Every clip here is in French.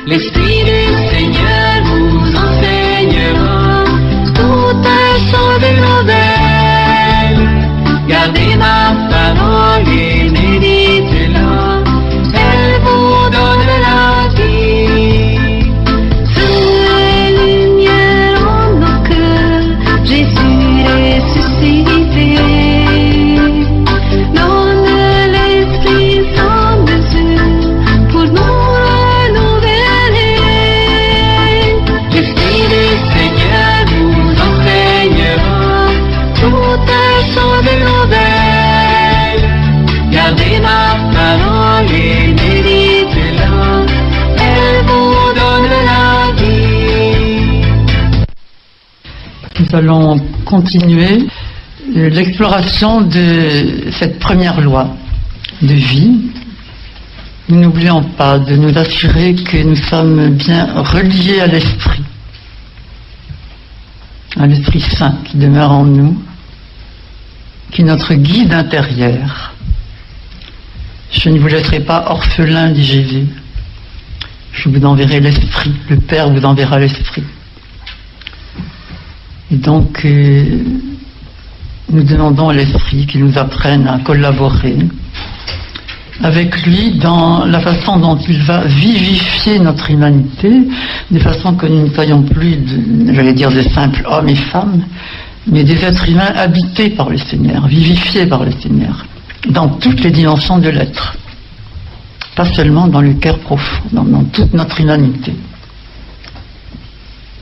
L'Esprit du Seigneur vous enseignera toutes choses nouvelles. Gardez ma parole et méditez-la, elle vous donne la vie. Soyez lumière en nos cœurs, Jésus ressuscité. Donne l'Esprit sans mesure pour nous renouveler. L'Esprit du Seigneur vous enseignera toutes choses nouvelles. Gardez ma parole et méditez-la, elle vous donne la vie. Nous allons continuer l'exploration de cette première loi de vie. Nous n'oublions pas de nous assurer que nous sommes bien reliés à l'Esprit Saint qui demeure en nous, qui est notre guide intérieur. Je ne vous laisserai pas orphelin, dit Jésus. Je vous enverrai l'Esprit, le Père vous enverra l'Esprit. Et donc, nous demandons à l'Esprit qu'il nous apprenne à collaborer avec lui dans la façon dont il va vivifier notre humanité, de façon que nous ne soyons plus, de simples hommes et femmes, mais des êtres humains habités par le Seigneur, vivifiés par le Seigneur, dans toutes les dimensions de l'être, pas seulement dans le cœur profond, dans toute notre humanité.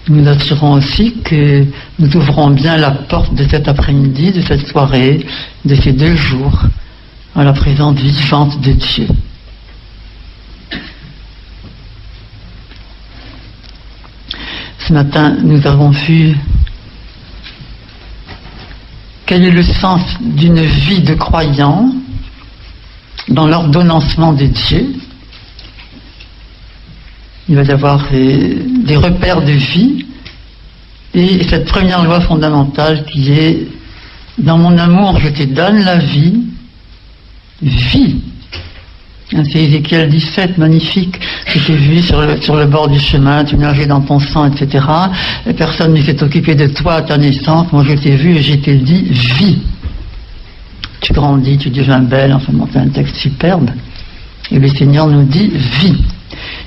Nous assurons aussi que nous ouvrons bien la porte de cet après-midi, de cette soirée, de ces 2 jours, à la présence vivante de Dieu. Ce matin, nous avons vu quel est le sens d'une vie de croyant dans l'ordonnancement de Dieu. Il va y avoir des repères de vie et cette première loi fondamentale qui est « Dans mon amour, je te donne la vie, vie ». C'est Ézéchiel 17, magnifique. Je t'ai vu sur le bord du chemin, tu nageais dans ton sang, etc. Et personne ne s'est occupé de toi à ta naissance. Moi, je t'ai vu et je t'ai dit vie. Tu grandis, tu deviens belle. Enfin, bon, c'est un texte superbe. Et le Seigneur nous dit vie.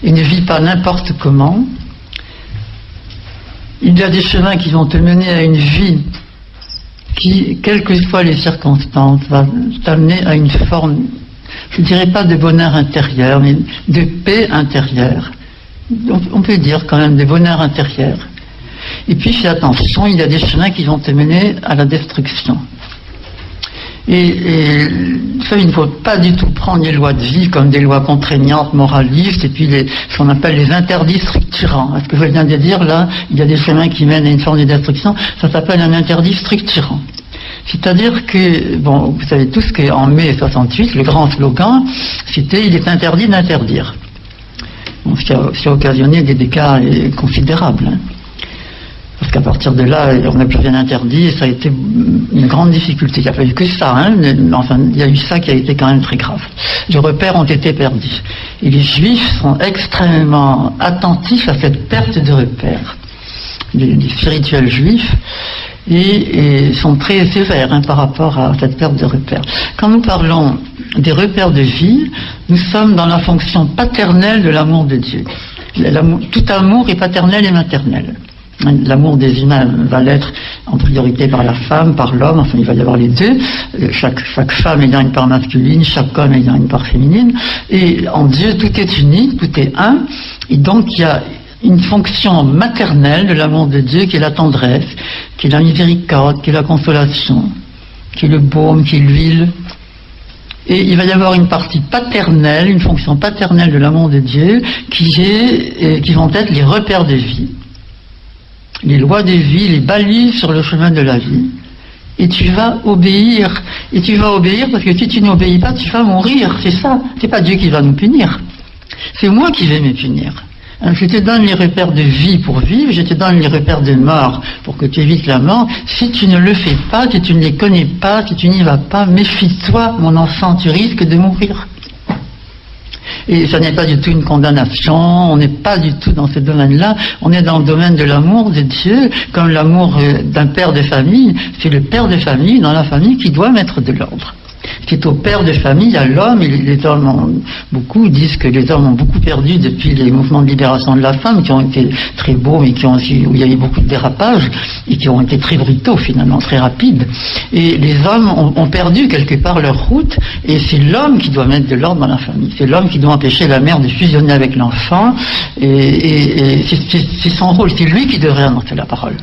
Il ne vit pas n'importe comment. Il y a des chemins qui vont te mener à une vie qui, quelles que soient les circonstances, va t'amener à une forme, je ne dirais pas de bonheur intérieur, mais de paix intérieure. On peut dire quand même de bonheur intérieur. Et puis fais attention, il y a des chemins qui vont te mener à la destruction. Et ça, il ne faut pas du tout prendre les lois de vie comme des lois contraignantes, moralistes, et puis ce qu'on appelle les interdits structurants. Ce que je viens de dire là, il y a des chemins qui mènent à une forme de destruction, ça s'appelle un interdit structurant. C'est-à-dire que, bon, vous savez tous qu'en mai 68, le grand slogan, c'était « Il est interdit d'interdire ». Bon, ce qui a occasionné des dégâts considérables. Hein. Parce qu'à partir de là, on n'a plus rien interdit et ça a été une grande difficulté. Il n'y a pas eu que ça, hein, enfin, il y a eu ça qui a été quand même très grave. Les repères ont été perdus. Et les Juifs sont extrêmement attentifs à cette perte de repères. Les spirituels juifs et sont très sévères par rapport à cette perte de repères. Quand nous parlons des repères de vie, nous sommes dans la fonction paternelle de l'amour de Dieu. Tout amour est paternel et maternel. L'amour des humains va l'être en priorité par la femme, par l'homme, enfin il va y avoir les deux, chaque femme ayant une part masculine, chaque homme ayant une part féminine, et en Dieu tout est unique, tout est un, et donc il y a une fonction maternelle de l'amour de Dieu qui est la tendresse, qui est la miséricorde, qui est la consolation, qui est le baume, qui est l'huile. Et il va y avoir une partie paternelle, une fonction paternelle de l'amour de Dieu qui vont être les repères de vie. Les lois de vie, les balises sur le chemin de la vie. Et tu vas obéir. Et tu vas obéir parce que si tu n'obéis pas, tu vas mourir. C'est ça. C'est pas Dieu qui va nous punir. C'est moi qui vais me punir. Je te donne les repères de vie pour vivre, je te donne les repères de mort pour que tu évites la mort. Si tu ne le fais pas, si tu ne les connais pas, si tu n'y vas pas, méfie-toi, mon enfant, tu risques de mourir. Et ça n'est pas du tout une condamnation, on n'est pas du tout dans ce domaine-là, on est dans le domaine de l'amour de Dieu, comme l'amour d'un père de famille. C'est le père de famille, dans la famille, qui doit mettre de l'ordre. C'est au père de famille, à l'homme, et les hommes beaucoup disent que les hommes ont beaucoup perdu depuis les mouvements de libération de la femme, qui ont été très beaux, mais qui ont aussi, où il y a eu beaucoup de dérapages, et qui ont été très brutaux finalement, très rapides. Et les hommes ont perdu quelque part leur route, et c'est l'homme qui doit mettre de l'ordre dans la famille. C'est l'homme qui doit empêcher la mère de fusionner avec l'enfant, et c'est son rôle, c'est lui qui devrait annoncer la parole.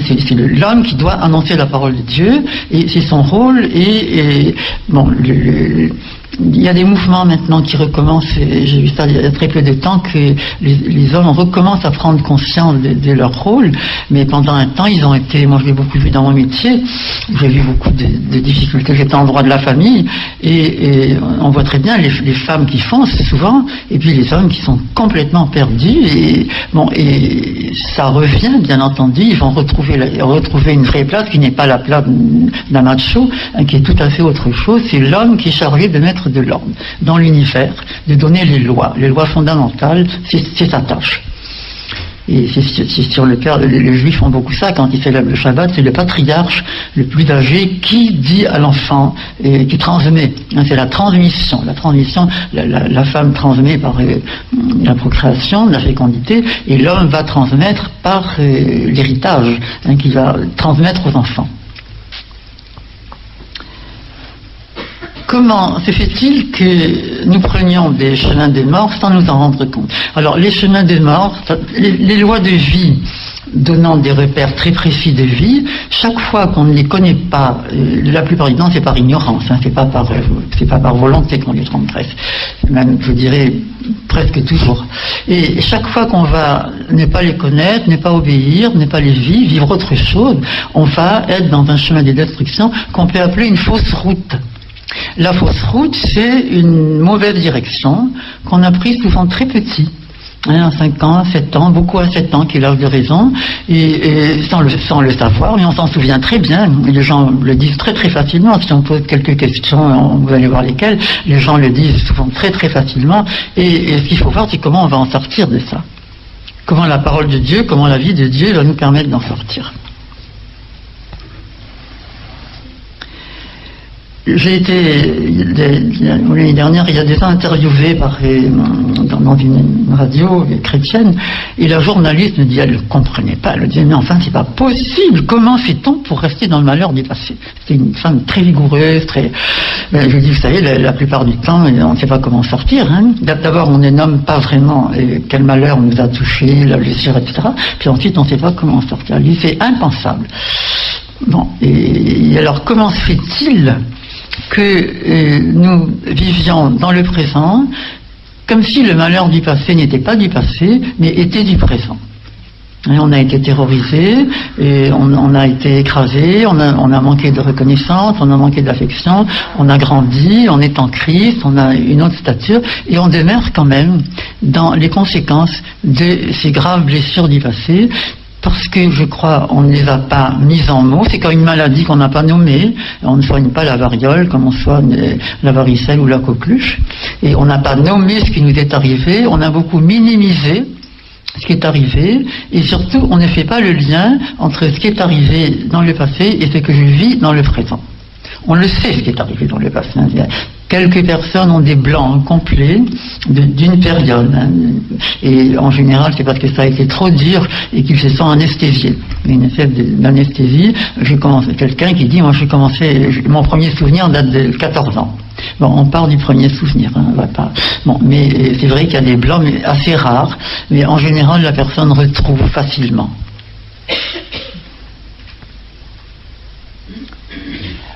C'est l'homme qui doit annoncer la parole de Dieu, et c'est son rôle. Et bon, il y a des mouvements maintenant qui recommencent, j'ai vu ça il y a très peu de temps, que les hommes recommencent à prendre conscience de leur rôle, mais pendant un temps ils ont été, moi je l'ai beaucoup vu dans mon métier, j'ai vu beaucoup de difficultés, j'étais en droit de la famille, et on voit très bien les femmes qui foncent souvent, et puis les hommes qui sont complètement perdus, et ça revient bien entendu, ils vont retrouver une vraie place qui n'est pas la place d'un macho, qui est tout à fait autre chose. C'est l'homme qui est chargé de mettre de l'ordre dans l'univers, de donner les lois fondamentales, c'est sa tâche. Et c'est sur le cœur, les juifs font beaucoup ça quand ils célèbrent le Shabbat, c'est le patriarche le plus âgé qui dit à l'enfant, et qui transmet, c'est la transmission, la femme transmet par la procréation, la fécondité, et l'homme va transmettre par l'héritage, qu'il va transmettre aux enfants. Comment se fait-il que nous prenions des chemins des morts sans nous en rendre compte? Alors, les chemins des morts, les lois de vie donnant des repères très précis de vie, chaque fois qu'on ne les connaît pas, la plupart du temps c'est par ignorance, c'est pas par volonté qu'on les transgresse, même je dirais presque toujours. Et chaque fois qu'on va ne pas les connaître, ne pas obéir, ne pas les vivre autre chose, on va être dans un chemin de destruction qu'on peut appeler une fausse route. La fausse route, c'est une mauvaise direction qu'on a prise souvent très petit, à 5 ans, à 7 ans, beaucoup à 7 ans, qui est l'âge de raison, et sans le savoir, mais on s'en souvient très bien. Les gens le disent très très facilement. Si on pose quelques questions, vous allez voir lesquelles, les gens le disent souvent très très facilement, et ce qu'il faut voir, c'est comment on va en sortir de ça. Comment la parole de Dieu, comment la vie de Dieu va nous permettre d'en sortir. J'ai été, l'année dernière, il y a des gens interviewés dans une radio chrétienne, et la journaliste me dit, elle ne comprenait pas, elle disait, mais enfin, c'est pas possible, comment fait-on pour rester dans le malheur du passé? C'était une femme très vigoureuse, je lui dis, vous savez, la plupart du temps, on ne sait pas comment sortir, D'abord, on ne nomme pas vraiment quel malheur nous a touché, la blessure, etc. Puis ensuite, on ne sait pas comment sortir. Elle dit, c'est impensable. Bon, et alors, comment se fait-il que nous vivions dans le présent comme si le malheur du passé n'était pas du passé, mais était du présent. Et on a été terrorisé, et on a été écrasé, on a manqué de reconnaissance, on a manqué d'affection, on a grandi, on est en Christ, on a une autre stature, et on demeure quand même dans les conséquences de ces graves blessures du passé, parce que je crois on ne les a pas mises en mots. C'est comme une maladie qu'on n'a pas nommée. On ne soigne pas la variole comme on soigne la varicelle ou la coqueluche. Et on n'a pas nommé ce qui nous est arrivé. On a beaucoup minimisé ce qui est arrivé. Et surtout, on ne fait pas le lien entre ce qui est arrivé dans le passé et ce que je vis dans le présent. On le sait, ce qui est arrivé dans le passé. Quelques personnes ont des blancs complets d'une période. Et en général, c'est parce que ça a été trop dur et qu'ils se sont anesthésiés. Une espèce d'anesthésie. J'ai commencé, quelqu'un qui dit, moi j'ai commencé, mon premier souvenir date de 14 ans. Bon, on part du premier souvenir, on va pas. Bon, mais c'est vrai qu'il y a des blancs, mais assez rares. Mais en général, la personne retrouve facilement.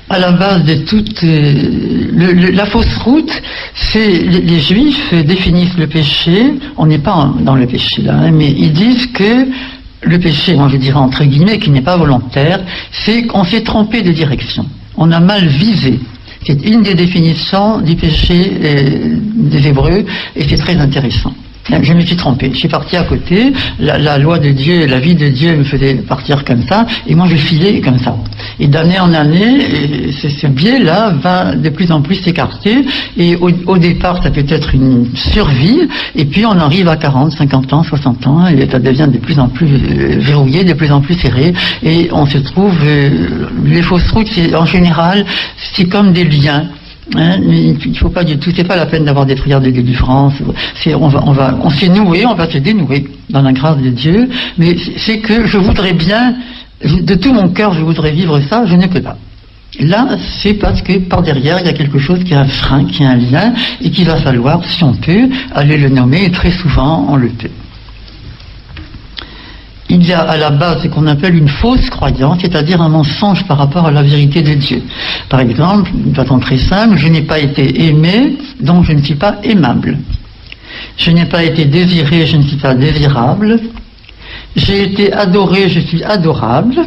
À la base de toute la fausse route, c'est les Juifs définissent le péché. On n'est pas dans le péché là, mais ils disent que le péché, moi je dirais entre guillemets, qui n'est pas volontaire, c'est qu'on s'est trompé de direction. On a mal visé. C'est une des définitions du péché des Hébreux, et c'est très intéressant. Je me suis trompé, je suis parti à côté, la loi de Dieu, la vie de Dieu me faisait partir comme ça, et moi je filais comme ça. Et d'année en année, ce biais-là va de plus en plus s'écarter, et au départ ça peut être une survie, et puis on arrive à 40, 50 ans, 60 ans, et ça devient de plus en plus verrouillé, de plus en plus serré, et on se trouve, les fausses routes, en général, c'est comme des liens. Il faut pas du tout, c'est pas la peine d'avoir des prières de délivrance. On s'est noué, on va se dénouer dans la grâce de Dieu. Mais c'est que je voudrais bien, de tout mon cœur, je voudrais vivre ça, je ne peux pas. Là, c'est parce que par derrière, il y a quelque chose qui a un frein, qui a un lien, et qu'il va falloir, si on peut, aller le nommer. Et très souvent, on le peut. Il y a à la base ce qu'on appelle une fausse croyance, c'est-à-dire un mensonge par rapport à la vérité de Dieu. Par exemple, d'une façon très simple, je n'ai pas été aimé, donc je ne suis pas aimable. Je n'ai pas été désiré, je ne suis pas désirable. J'ai été adoré, je suis adorable.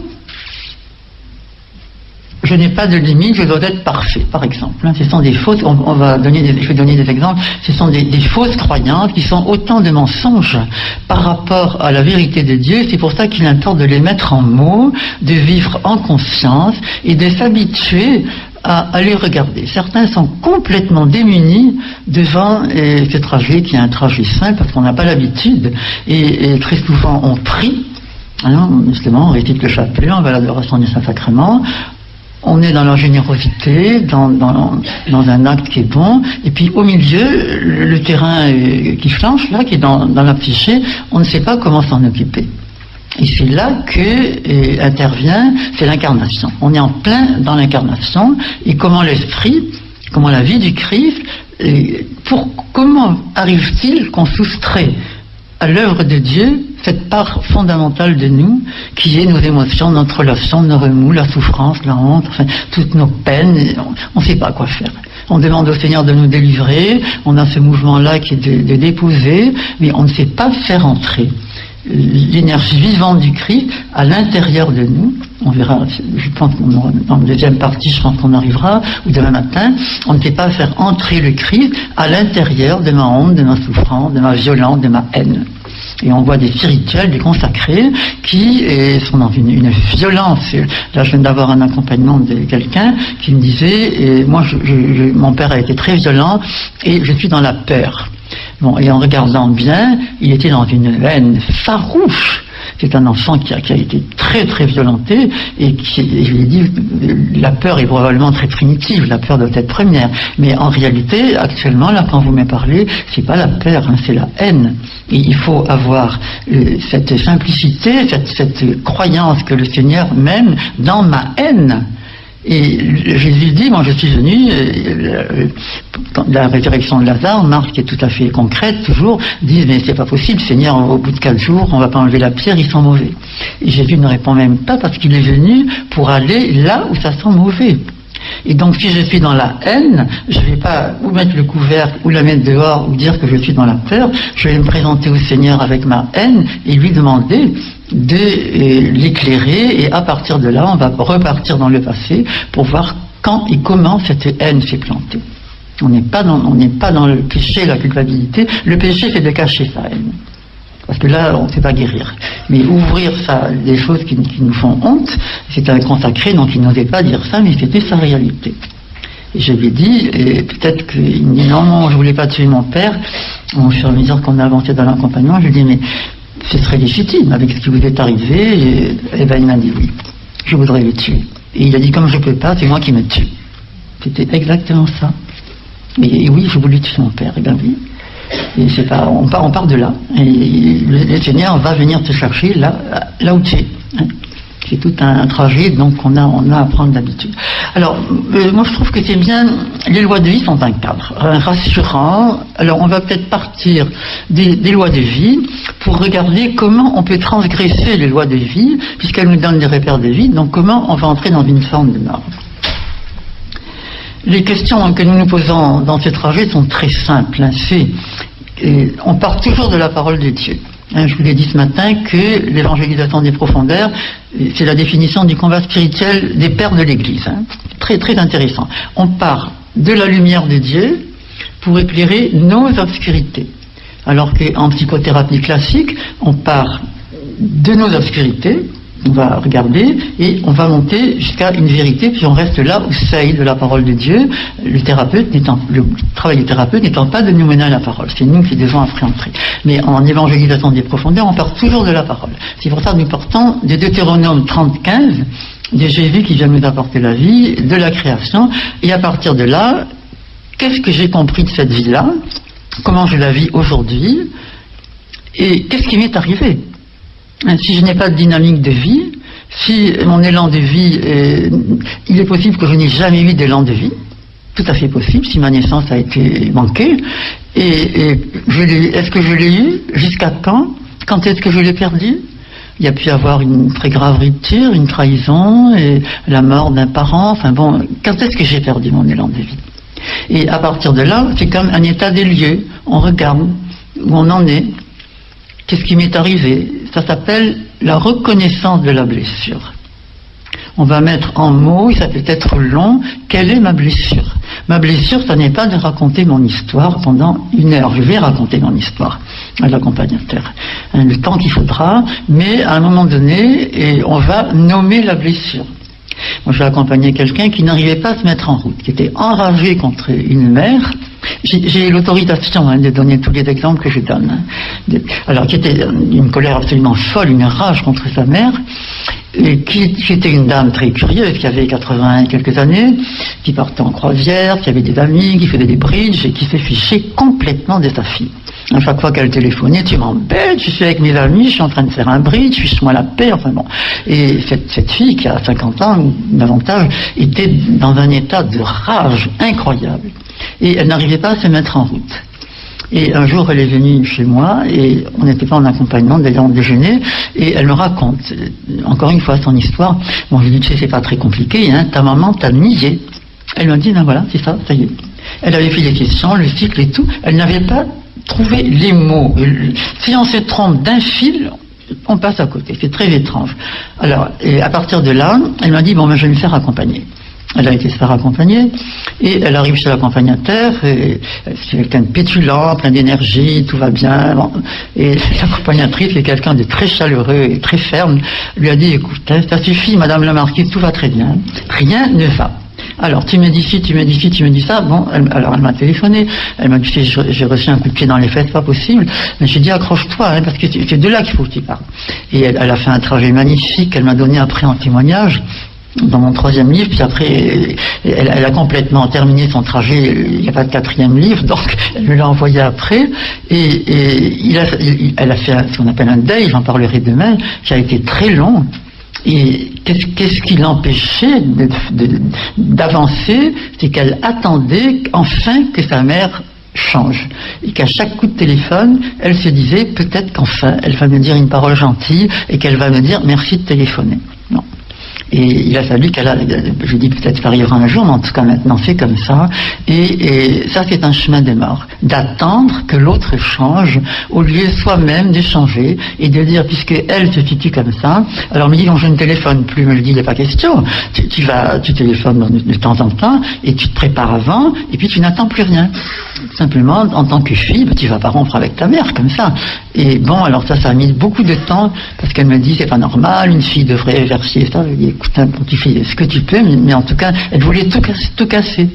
Je n'ai pas de limite, je dois être parfait, par exemple. Ce sont des fausses, je vais donner des exemples, ce sont des fausses croyances qui sont autant de mensonges par rapport à la vérité de Dieu. C'est pour ça qu'il importe de les mettre en mots, de vivre en conscience et de s'habituer à les regarder. Certains sont complètement démunis devant ce trajet qui est un trajet simple parce qu'on n'a pas l'habitude et très souvent on prie, justement on récite le chapelet, on va à l'adoration du Saint-Sacrement. On est dans la générosité, dans un acte qui est bon, et puis au milieu, le terrain qui flanche, là, qui est dans la psyché, on ne sait pas comment s'en occuper. Et c'est là que intervient, c'est l'incarnation. On est en plein dans l'incarnation, et comment l'esprit, comment la vie du Christ, comment arrive-t-il qu'on soustrait à l'œuvre de Dieu cette part fondamentale de nous, qui est nos émotions, notre relation, nos remous, la souffrance, la honte, enfin, toutes nos peines, on ne sait pas quoi faire. On demande au Seigneur de nous délivrer, on a ce mouvement-là qui est de déposer, mais on ne sait pas faire entrer l'énergie vivante du Christ à l'intérieur de nous. On verra, je pense qu'on aura, dans la deuxième partie, je pense qu'on arrivera, ou demain matin, on ne sait pas faire entrer le Christ à l'intérieur de ma honte, de ma souffrance, de ma violence, de ma haine. Et on voit des spirituels, des consacrés, qui sont dans une violence. Là, je viens d'avoir un accompagnement de quelqu'un qui me disait, moi, mon père a été très violent, et je suis dans la peur. Bon, et en regardant bien, il était dans une haine farouche. C'est un enfant qui a été très très violenté et je lui ai dit, la peur est probablement très primitive, la peur doit être première. Mais en réalité, actuellement, là, quand vous me parlez, c'est pas la peur, c'est la haine. Et il faut avoir cette simplicité, cette croyance que le Seigneur m'aime dans ma haine. Et Jésus dit, moi je suis venu, la résurrection de Lazare, Marc qui est tout à fait concrète toujours, dit mais c'est pas possible Seigneur, au bout de 4 jours on va pas enlever la pierre, ils sont mauvais. Et Jésus ne répond même pas parce qu'il est venu pour aller là où ça sent mauvais. Et donc si je suis dans la haine, je ne vais pas ou mettre le couvercle ou la mettre dehors ou dire que je suis dans la peur, je vais me présenter au Seigneur avec ma haine et lui demander de l'éclairer, et à partir de là on va repartir dans le passé pour voir quand et comment cette haine s'est plantée. On n'est pas dans le péché, la culpabilité. Le péché c'est de cacher sa haine. Parce que là, on ne sait pas guérir. Mais ouvrir ça, des choses qui nous font honte, c'est un consacré, donc il n'osait pas dire ça, mais c'était sa réalité. Et je lui ai dit, et peut-être qu'il me dit non, je ne voulais pas tuer mon père. Au fur et à mesure qu'on a avancé dans l'accompagnement, je lui ai dit, mais ce serait légitime avec ce qui vous est arrivé. Et ben il m'a dit oui, je voudrais le tuer. Et il a dit, comme je ne peux pas, c'est moi qui me tue. C'était exactement ça. Et oui, je voulais tuer mon père. Et ben oui. Et c'est pas, on part de là. Et le Seigneur va venir te chercher là où tu es. C'est tout un trajet, donc on a à prendre d'habitude. Alors, moi je trouve que c'est bien, les lois de vie sont un cadre rassurant. Alors on va peut-être partir des lois de vie pour regarder comment on peut transgresser les lois de vie, puisqu'elles nous donnent des repères de vie, donc comment on va entrer dans une forme de norme. Les questions que nous nous posons dans ce trajet sont très simples. On part toujours de la parole de Dieu. Je vous l'ai dit ce matin que l'évangélisation des profondeurs, c'est la définition du combat spirituel des pères de l'Église. Très très intéressant. On part de la lumière de Dieu pour éclairer nos obscurités. Alors qu'en psychothérapie classique, on part de nos obscurités, on va regarder et on va monter jusqu'à une vérité, puis on reste là au seuil de la parole de Dieu, le travail du thérapeute n'étant pas de nous mener à la parole, c'est nous qui devons après entrer. Mais en évangélisation des profondeurs, on part toujours de la parole. C'est pour ça que nous partons de Deutéronome 30:15, de Jésus qui vient nous apporter la vie, de la création, et à partir de là, qu'est-ce que j'ai compris de cette vie-là, comment je la vis aujourd'hui, et qu'est-ce qui m'est arrivé? Si je n'ai pas de dynamique de vie, si mon élan de vie, il est possible que je n'ai jamais eu d'élan de vie, tout à fait possible, si ma naissance a été manquée, et est-ce que je l'ai eu? Jusqu'à quand? Quand est-ce que je l'ai perdu? Il y a pu y avoir une très grave rupture, une trahison, et la mort d'un parent, enfin bon, quand est-ce que j'ai perdu mon élan de vie? Et à partir de là, c'est comme un état des lieux, on regarde où on en est, qu'est-ce qui m'est arrivé? Ça s'appelle la reconnaissance de la blessure. On va mettre en mots, ça peut être long, quelle est ma blessure? Ma blessure, ça n'est pas de raconter mon histoire pendant 1 heure. Je vais raconter mon histoire à l'accompagnateur. Le temps qu'il faudra, mais à un moment donné, et on va nommer la blessure. Moi, j'ai accompagné quelqu'un qui n'arrivait pas à se mettre en route, qui était enragé contre une mère. J'ai l'autorisation de donner tous les exemples que je donne. Alors, qui était une colère absolument folle, une rage contre sa mère, et qui était une dame très curieuse, qui avait 80 et quelques années, qui partait en croisière, qui avait des amis, qui faisait des bridges, et qui se fichait complètement de sa fille. À chaque fois qu'elle téléphonait, tu m'embêtes, je suis avec mes amis, je suis en train de faire un bridge, fiche-moi la paix, enfin bon. Et cette fille, qui a 50 ans, ou davantage, était dans un état de rage incroyable. Et elle n'arrivait pas à se mettre en route. Et un jour, elle est venue chez moi, et on n'était pas en accompagnement, d'ailleurs on déjeunait, et elle me raconte, encore une fois, son histoire. Bon, je lui dis, tu sais, c'est pas très compliqué, hein, ta maman t'a nié. Elle m'a dit, ben voilà, c'est ça, ça y est. Elle avait fait les questions, le cycle et tout, elle n'avait pas trouvé les mots. Si on se trompe d'un fil, on passe à côté, c'est très étrange. Alors, et à partir de là, elle m'a dit, bon, ben, je vais me faire accompagner. Elle a été se faire accompagner, et elle arrive chez l'accompagnateur, et c'est quelqu'un de pétulant, plein d'énergie, tout va bien, bon. Et l'accompagnatrice est quelqu'un de très chaleureux et très ferme, lui a dit, écoute, ça suffit, madame la marquise, tout va très bien, rien ne va. Alors, tu me dis ci, tu me dis ci, tu me dis ça. Bon, alors elle m'a téléphoné, elle m'a dit, j'ai reçu un coup de pied dans les fesses, pas possible. Mais j'ai dit, accroche-toi, hein, parce que c'est de là qu'il faut que tu parles. Et elle a fait un trajet magnifique, elle m'a donné après en témoignage, dans mon 3e livre, puis après, elle a complètement terminé son trajet, il n'y a pas de 4e livre, donc elle me l'a envoyé après, et elle a fait ce qu'on appelle un deuil, j'en parlerai demain, qui a été très long. Et qu'est-ce qui l'empêchait d'avancer? C'est qu'elle attendait enfin que sa mère change. Et qu'à chaque coup de téléphone, elle se disait, peut-être qu'enfin, elle va me dire une parole gentille, et qu'elle va me dire, merci de téléphoner. Non. Et il a fallu je dis peut-être que ça arrivera un jour, mais en tout cas maintenant c'est comme ça. Et ça c'est un chemin de mort, d'attendre que l'autre change, au lieu soi-même de changer, et de dire, puisque elle se situe comme ça, alors me dit, non, je ne téléphone plus, me le dit, il n'est pas question, tu téléphones de temps en temps, et tu te prépares avant, et puis tu n'attends plus rien. Simplement, en tant que fille, tu vas pas rompre avec ta mère, comme ça. Et bon, alors ça a mis beaucoup de temps, parce qu'elle me dit, c'est pas normal, une fille devrait verser ça. Je dis, écoute, tu fais ce que tu peux, mais en tout cas, elle voulait tout casser.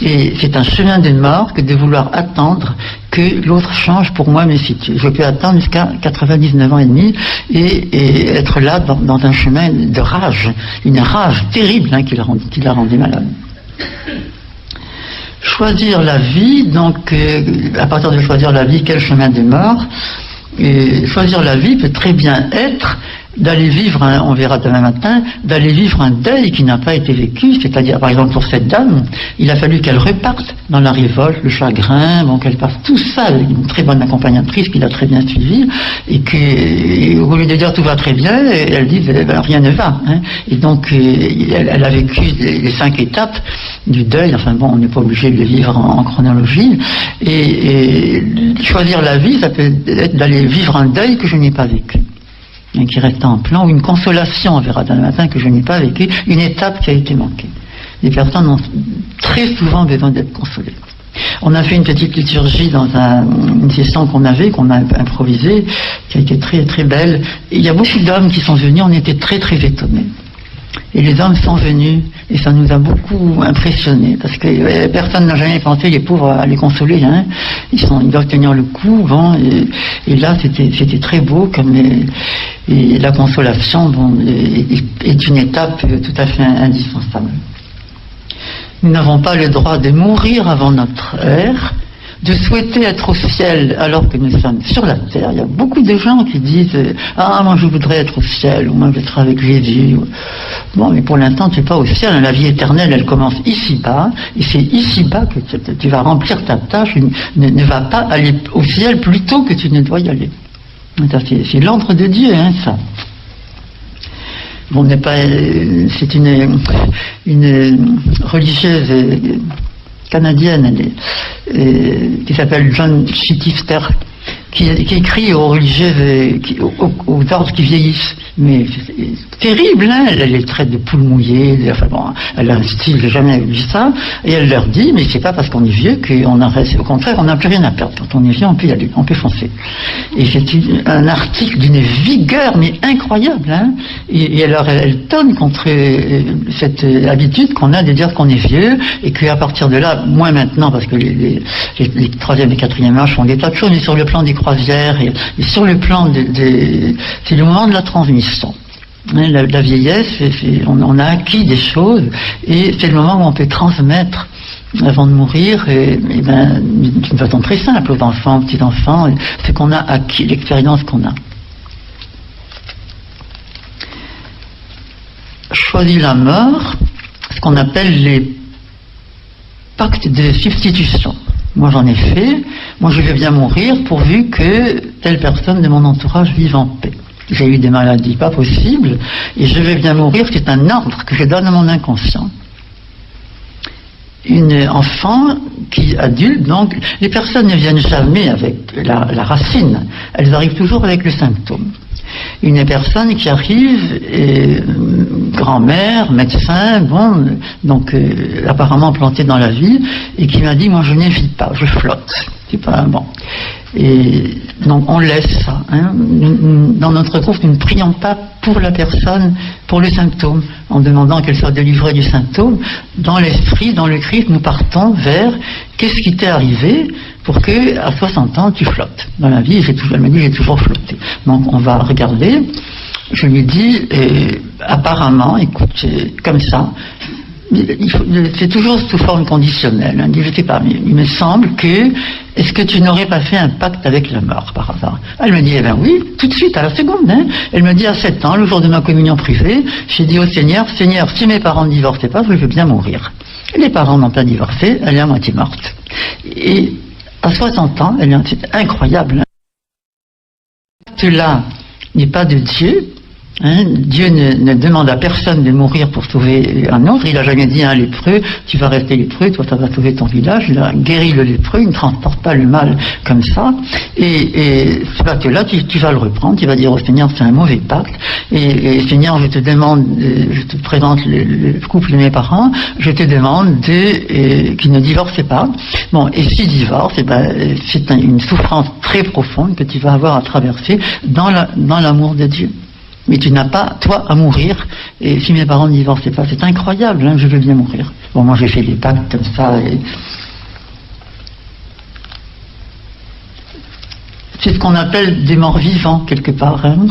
Et c'est un chemin de mort que de vouloir attendre que l'autre change pour moi mes situes. Je peux attendre jusqu'à 99 ans et demi et être là dans un chemin de rage, une rage terrible, hein, qui l'a rendu malade. Choisir la vie, donc à partir de choisir la vie, quel chemin de mort? Et choisir la vie peut très bien être d'aller vivre, on verra demain matin, d'aller vivre un deuil qui n'a pas été vécu, c'est-à-dire par exemple pour cette dame, il a fallu qu'elle reparte dans la révolte, le chagrin, bon, qu'elle passe tout ça avec une très bonne accompagnatrice qui l'a très bien suivie, et au lieu de dire tout va très bien, elle dit rien ne va, hein. Et donc elle a vécu les 5 étapes du deuil, enfin bon, on n'est pas obligé de le vivre en chronologie, et choisir la vie, ça peut être d'aller vivre un deuil que je n'ai pas vécu, qui reste en plan, ou une consolation, on verra demain matin, que je n'ai pas vécu, une étape qui a été manquée. Les personnes ont très souvent besoin d'être consolées. On a fait une petite liturgie dans une session qu'on a improvisée, qui a été très très belle. Et il y a beaucoup d'hommes qui sont venus, on était très très étonnés. Et les hommes sont venus, et ça nous a beaucoup impressionnés, parce que personne n'a jamais pensé, les pauvres, à les consoler, hein. Ils doivent tenir le coup, bon, et là c'était très beau, et la consolation, bon, est une étape tout à fait indispensable. Nous n'avons pas le droit de mourir avant notre ère, de souhaiter être au ciel alors que nous sommes sur la terre. Il y a beaucoup de gens qui disent « Ah, moi je voudrais être au ciel, ou moi je serai avec Jésus. » Bon, mais pour l'instant tu n'es pas au ciel. La vie éternelle, elle commence ici-bas, et c'est ici-bas que tu vas remplir ta tâche. Ne va pas aller au ciel plus tôt que tu ne dois y aller. C'est l'ordre de Dieu, hein, ça. Bon, c'est une religieuse canadienne qui s'appelle John Chittister, qui écrit aux religieuses, aux ordres qui vieillissent. Mais c'est terrible, hein, elle les traite de poules mouillées, enfin bon, elle a un style, j'ai jamais vu ça, et elle leur dit, mais c'est pas parce qu'on est vieux qu'on arrête, au contraire, on n'a plus rien à perdre. Quand on est vieux, on peut y aller, on peut foncer. Et c'est un article d'une vigueur, mais incroyable, hein, et alors elle tonne contre cette habitude qu'on a de dire qu'on est vieux, et qu'à partir de là, moins maintenant, parce que les 3e et 4e âges font des tas de choses, mais sur le plan des croisières, et sur le plan c'est le moment de la transmission. La vieillesse, on a acquis des choses, et c'est le moment où on peut transmettre avant de mourir, et d'une façon très simple aux enfants, aux petits-enfants, ce qu'on a acquis, l'expérience qu'on a. Choisis la mort, ce qu'on appelle les pactes de substitution. Moi j'en ai fait, moi je veux bien mourir pourvu que telle personne de mon entourage vive en paix. J'ai eu des maladies pas possibles, et je vais bien mourir, c'est un ordre que je donne à mon inconscient. Une enfant qui adulte, donc, les personnes ne viennent jamais avec la racine, elles arrivent toujours avec le symptôme. Une personne qui arrive, grand-mère, médecin, bon, donc apparemment plantée dans la vie, et qui m'a dit, moi je ne vis pas, je flotte. C'est pas bon. Et donc on laisse ça. Hein. Dans notre groupe, nous ne prions pas pour la personne, pour le symptôme, en demandant qu'elle soit délivrée du symptôme. Dans l'esprit, dans le Christ, nous partons vers qu'est-ce qui t'est arrivé pour que à 60 ans tu flottes. Dans la vie, elle me dit j'ai toujours flotté. Donc on va regarder. Je lui dis apparemment, écoute, comme ça. C'est toujours sous forme conditionnelle. Hein. Je ne sais pas, mais il me semble que est-ce que tu n'aurais pas fait un pacte avec la mort par hasard? Elle me dit, eh bien oui, tout de suite, à la seconde. Hein. Elle me dit, à 7 ans, le jour de ma communion privée, j'ai dit au Seigneur, Seigneur, si mes parents ne divorçaient pas, je veux bien mourir. Et les parents n'ont pas divorcé, elle est à moitié morte. Et à 60 ans, c'est incroyable. Hein. Ce pacte-là n'est pas de Dieu. Hein, Dieu ne demande à personne de mourir pour sauver un autre. Il n'a jamais dit à un lépreux, tu vas rester lépreux, toi ça va sauver ton village. Il a guéri le lépreux, il ne transporte pas le mal comme ça. Et ce pacte-là, tu vas le reprendre, tu vas dire au Seigneur, c'est un mauvais pacte. Et Seigneur, je te demande, je te présente le couple de mes parents, je te demande qu'ils ne divorcent pas. Bon, et s'ils divorcent, c'est une souffrance très profonde que tu vas avoir à traverser dans l'amour de Dieu. Mais tu n'as pas, toi, à mourir, et si mes parents ne divorçaient pas, c'est incroyable, hein, je veux bien mourir. Bon, moi j'ai fait des pactes comme ça, et c'est ce qu'on appelle des morts vivants, quelque part. Hein.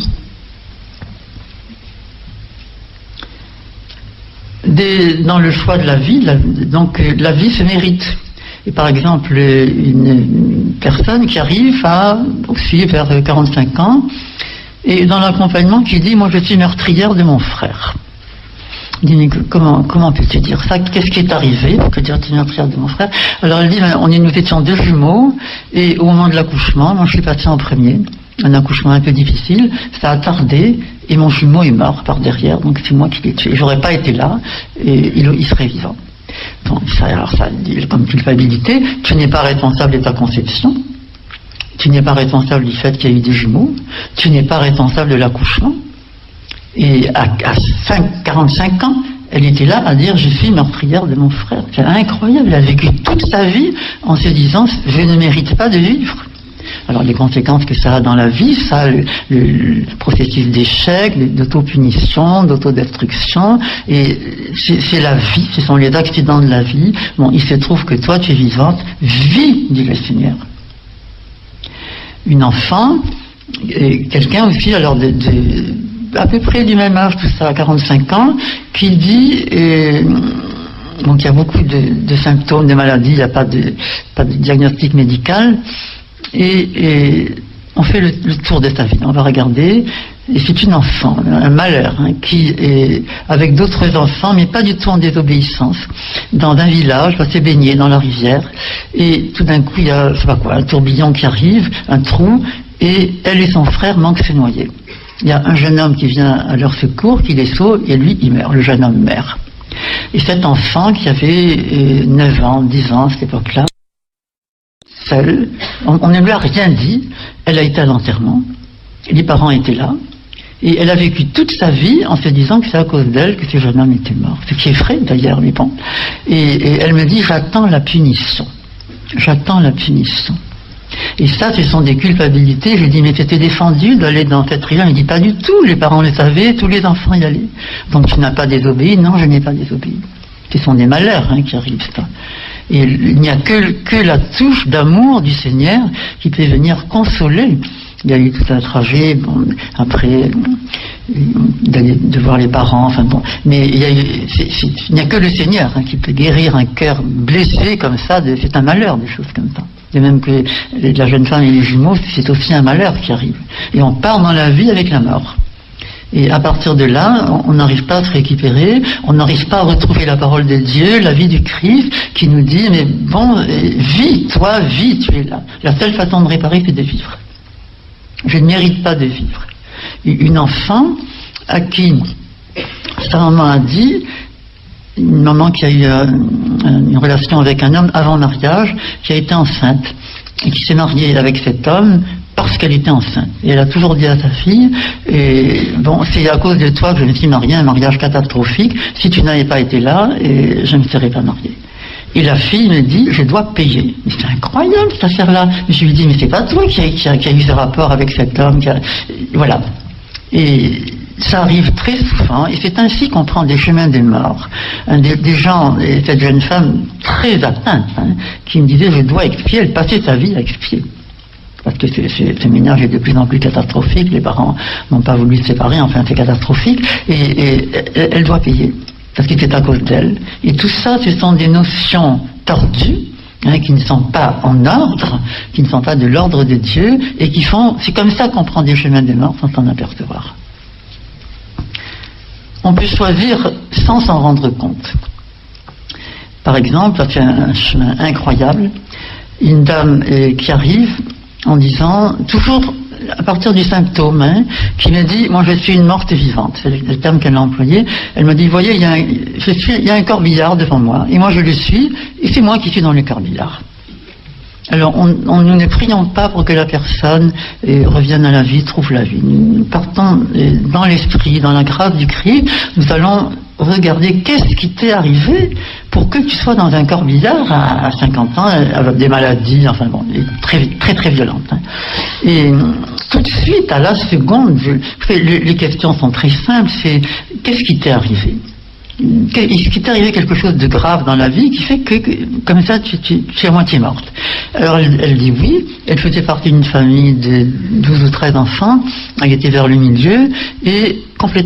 Dans le choix de la vie, donc la vie se mérite. Et par exemple, une personne qui arrive aussi vers 45 ans, et dans l'accompagnement qui dit, moi je suis meurtrière de mon frère. Il dit, mais comment peux-tu dire ça? Qu'est-ce qui est arrivé pour que dire tu es meurtrière de mon frère? Alors elle dit, nous étions 2 jumeaux, et au moment de l'accouchement, moi je suis passée en premier, un accouchement un peu difficile, ça a tardé, et mon jumeau est mort par derrière, donc c'est moi qui l'ai tué. J'aurais pas été là, et il serait vivant. Donc alors ça dit comme culpabilité, tu n'es pas responsable de ta conception. Tu n'es pas responsable du fait qu'il y a eu des jumeaux, tu n'es pas responsable de l'accouchement. Et à 45 ans, elle était là à dire « je suis meurtrière de mon frère ». C'est incroyable, elle a vécu toute sa vie en se disant « je ne mérite pas de vivre ». Alors les conséquences que ça a dans la vie, ça, le processus d'échec, d'autopunition, d'autodestruction, et c'est la vie, ce sont les accidents de la vie. Bon, il se trouve que toi tu es vivante, vis, dit le Seigneur. Une enfant, quelqu'un aussi, alors à peu près du même âge, tout ça, à 45 ans, qui dit... donc il y a beaucoup de symptômes de maladie, il n'y a pas de diagnostic médical, et on fait le tour de sa vie, on va regarder, et c'est une enfant, un malheur, qui est avec d'autres enfants, mais pas du tout en désobéissance, dans un village, va se baigner dans la rivière, et tout d'un coup il y a, je sais pas quoi, un tourbillon qui arrive, un trou, et elle et son frère manquent de se noyer. Il y a un jeune homme qui vient à leur secours, qui les sauve, et lui il meurt, le jeune homme meurt. Et cet enfant qui avait 9 ans, 10 ans à cette époque-là, seule, on ne lui a rien dit, elle a été à l'enterrement, les parents étaient là, et elle a vécu toute sa vie en se disant que c'est à cause d'elle que ce jeune homme était mort. Ce qui est vrai d'ailleurs, mais bon. Et elle me dit, j'attends la punition. J'attends la punition. Et ça, ce sont des culpabilités. Je lui dis, mais c'était défendu d'aller dans cette rivière. Il me dit, pas du tout, les parents le savaient, tous les enfants y allaient. Donc tu n'as pas désobéi? Non, je n'ai pas désobéi. Ce sont des malheurs qui arrivent, ça. Et il n'y a que la touche d'amour du Seigneur qui peut venir consoler. Il y a eu tout un trajet, bon, après, de voir les parents, enfin bon. Mais il n'y a que le Seigneur qui peut guérir un cœur blessé comme ça. C'est un malheur, des choses comme ça. Et même que la jeune femme et les jumeaux, c'est aussi un malheur qui arrive. Et on part dans la vie avec la mort. Et à partir de là, on n'arrive pas à se récupérer, on n'arrive pas à retrouver la parole de Dieu, la vie du Christ, qui nous dit, mais bon, vis, toi, vis, tu es là. La seule façon de réparer, c'est de vivre. Je ne mérite pas de vivre. Une enfant à qui sa maman a dit, une maman qui a eu une relation avec un homme avant mariage, qui a été enceinte, et qui s'est mariée avec cet homme, parce qu'elle était enceinte. Et elle a toujours dit à sa fille, et bon, c'est à cause de toi que je me suis mariée, un mariage catastrophique, si tu n'avais pas été là, et je ne me serais pas mariée. Et la fille me dit, je dois payer. Mais c'est incroyable cette affaire-là. Je lui dis, mais c'est pas toi qui a eu ce rapport avec cet homme. Voilà. Et ça arrive très souvent, et c'est ainsi qu'on prend des chemins des morts. Des gens, et cette jeune femme très atteinte, qui me disait, je dois expier, elle passait sa vie à expier. Parce que ce ménage est de plus en plus catastrophique, les parents n'ont pas voulu se séparer, enfin c'est catastrophique, et elle doit payer, parce que c'est à cause d'elle. Et tout ça, ce sont des notions tordues, qui ne sont pas en ordre, qui ne sont pas de l'ordre de Dieu, et qui font, c'est comme ça qu'on prend des chemins de mort sans s'en apercevoir. On peut choisir sans s'en rendre compte. Par exemple, ça c'est un chemin incroyable, une dame qui arrive, en disant, toujours à partir du symptôme, qui me dit, moi je suis une morte vivante, c'est le terme qu'elle a employé. Elle me dit, voyez, il y a un corbillard devant moi, et moi je le suis, et c'est moi qui suis dans le corbillard. Alors, nous ne prions pas pour que la personne revienne à la vie, trouve la vie. Nous partons dans l'esprit, dans la grâce du Christ, nous allons regarder qu'est-ce qui t'est arrivé pour que tu sois dans un corbillard à 50 ans, avec des maladies, enfin bon, très très très violentes. Et tout de suite, à la seconde, les questions sont très simples, c'est qu'est-ce qui t'est arrivé ? Est-ce qu'il t'est arrivé quelque chose de grave dans la vie qui fait que comme ça tu es à moitié morte? Alors elle dit oui, elle faisait partie d'une famille de 12 ou 13 enfants, elle était vers le milieu, et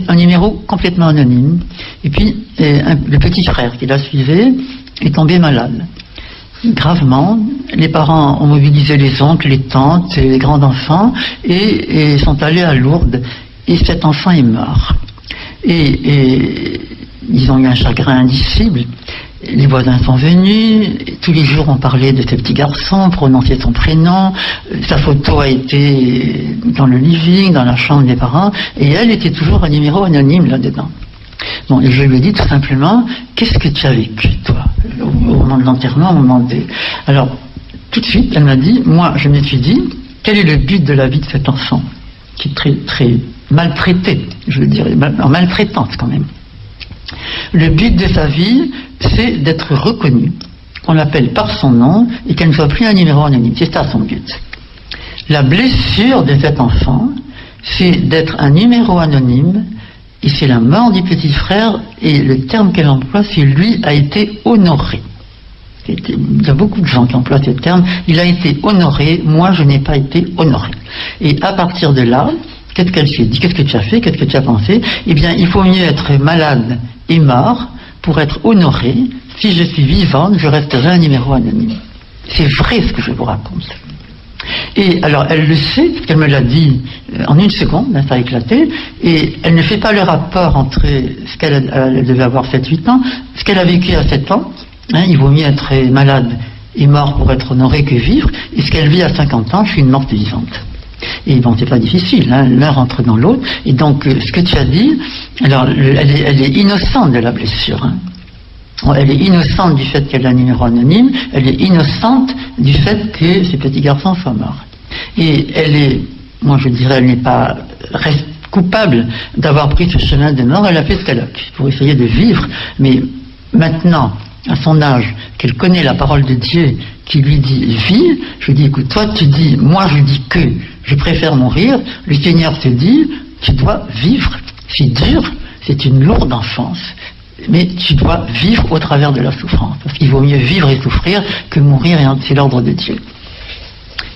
un numéro complètement anonyme. Et puis le petit frère qui la suivait est tombé malade, gravement. Les parents ont mobilisé les oncles, les tantes, les grands-enfants, et sont allés à Lourdes, et cet enfant est mort. Et ils ont eu un chagrin indicible. Les voisins sont venus, tous les jours on parlait de ce petit garçon, prononçait son prénom, sa photo a été dans le living, dans la chambre des parents, et elle était toujours un numéro anonyme là-dedans. Bon, et je lui ai dit tout simplement, qu'est-ce que tu as vécu, toi, au moment de l'enterrement, au moment de... Alors, tout de suite, elle m'a dit, moi, je me suis dit, quel est le but de la vie de cet enfant, qui est très, très maltraité, je veux dire, en maltraitante quand même. Le but de sa vie, c'est d'être reconnu, qu'on l'appelle par son nom et qu'elle ne soit plus un numéro anonyme. C'est ça son but. La blessure de cet enfant, c'est d'être un numéro anonyme, et c'est la mort du petit frère, et le terme qu'elle emploie, c'est lui a été honoré. Il y a beaucoup de gens qui emploient ce terme. Il a été honoré, moi je n'ai pas été honoré. Et à partir de là, qu'est-ce qu'elle s'est dit? Qu'est-ce que tu as fait? Qu'est-ce que tu as pensé? Eh bien, il faut mieux être malade et mort pour être honoré. Si je suis vivante, je resterai un numéro anonyme. C'est vrai ce que je vous raconte. Et alors, elle le sait, parce qu'elle me l'a dit en une seconde, ça a éclaté, et elle ne fait pas le rapport entre ce qu'elle devait avoir 7-8 ans, ce qu'elle a vécu à 7 ans. Il vaut mieux être malade et mort pour être honoré que vivre. Et ce qu'elle vit à 50 ans, je suis une morte vivante. Et bon, c'est pas difficile, l'un rentre dans l'autre. Et donc, ce que tu as dit, alors, elle est innocente de la blessure. Elle est innocente du fait qu'elle a un numéro anonyme. Elle est innocente du fait que ces petits garçons soient morts. Et elle est, moi je dirais, elle n'est pas coupable d'avoir pris ce chemin de mort. Elle a fait ce qu'elle a pu pour essayer de vivre. Mais maintenant, à son âge, qu'elle connaît la parole de Dieu qui lui dit « vis », je lui dis « écoute, toi tu dis, moi je dis que je préfère mourir », le Seigneur te dit « tu dois vivre, c'est dur, c'est une lourde enfance, mais tu dois vivre au travers de la souffrance, parce qu'il vaut mieux vivre et souffrir que mourir, et c'est l'ordre de Dieu ».